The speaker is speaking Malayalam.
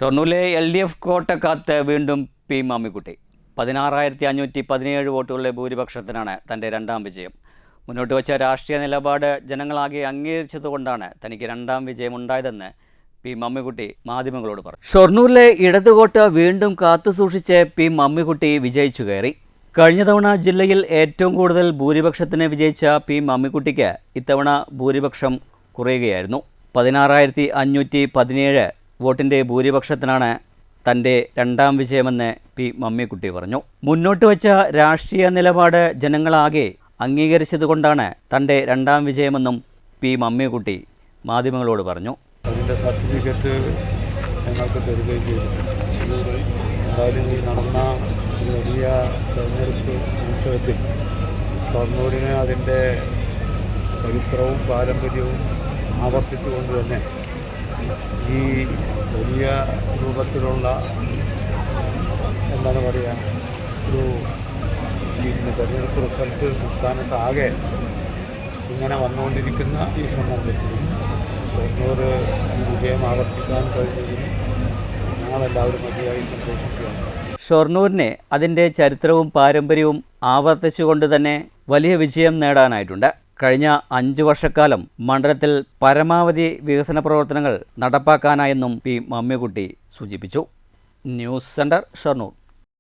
ഷൊർണൂരിലെ LDF കോട്ടക്കാത്ത് വീണ്ടും പി മമ്മിക്കുട്ടി 16,517 വോട്ടുകളുടെ ഭൂരിപക്ഷത്തിനാണ് തൻ്റെ രണ്ടാം വിജയം. മുന്നോട്ട് വച്ച രാഷ്ട്രീയ നിലപാട് ജനങ്ങളാകെ അംഗീകരിച്ചതുകൊണ്ടാണ് തനിക്ക് രണ്ടാം വിജയം ഉണ്ടായതെന്ന് പി മമ്മിക്കുട്ടി മാധ്യമങ്ങളോട് പറഞ്ഞു. ഷൊർണൂരിലെ ഇടതുകോട്ട വീണ്ടും കാത്തുസൂക്ഷിച്ച് പി മമ്മിക്കുട്ടി വിജയിച്ചു കയറി. കഴിഞ്ഞ തവണ ജില്ലയിൽ ഏറ്റവും കൂടുതൽ ഭൂരിപക്ഷത്തിന് വിജയിച്ച പി മമ്മിക്കുട്ടിക്ക് ഇത്തവണ ഭൂരിപക്ഷം കുറയുകയായിരുന്നു. 16,517 വോട്ടിൻ്റെ ഭൂരിപക്ഷത്തിനാണ് തൻ്റെ രണ്ടാം വിജയമെന്ന് പി മമ്മിക്കുട്ടി പറഞ്ഞു. മുന്നോട്ട് വച്ച രാഷ്ട്രീയ നിലപാട് ജനങ്ങളാകെ അംഗീകരിച്ചതുകൊണ്ടാണ് തൻ്റെ രണ്ടാം വിജയമെന്നും പി മമ്മിക്കുട്ടി മാധ്യമങ്ങളോട് പറഞ്ഞു. അതിൻ്റെ സർട്ടിഫിക്കറ്റ് ഞങ്ങൾക്ക് തരികയും ചെയ്തു. എന്തായാലും ഈ നടന്ന വലിയ തെരഞ്ഞെടുപ്പ് മത്സരത്തിൽ ഷൊർണൂരിന് അതിൻ്റെ ചരിത്രവും പാരമ്പര്യവും ആവർത്തിച്ചുകൊണ്ട് തന്നെ ഈ വലിയ രൂപത്തിലുള്ള എന്താണ് പറയുക ഒരു തെരഞ്ഞെടുപ്പ് റിസൾട്ട് സംസ്ഥാനത്താകെ ഇങ്ങനെ വന്നുകൊണ്ടിരിക്കുന്ന ഈ സന്ദർഭത്തിൽ ഷൊർണൂർ ഈ വിജയം ആവർത്തിക്കാൻ കഴിഞ്ഞതിൽ ഞങ്ങളെല്ലാവരും മതിയായി സന്തോഷിക്കുകയാണ്. ഷൊർണൂരിനെ അതിൻ്റെ ചരിത്രവും പാരമ്പര്യവും ആവർത്തിച്ചുകൊണ്ട് തന്നെ വലിയ വിജയം നേടാനായിട്ടുണ്ട്. കഴിഞ്ഞ 5 വർഷക്കാലം മണ്ഡലത്തിൽ പരമാവധി വികസന പ്രവർത്തനങ്ങൾ നടപ്പാക്കാനായെന്നും പി മമ്മിക്കുട്ടി സൂചിപ്പിച്ചു. News centre, Shoranur.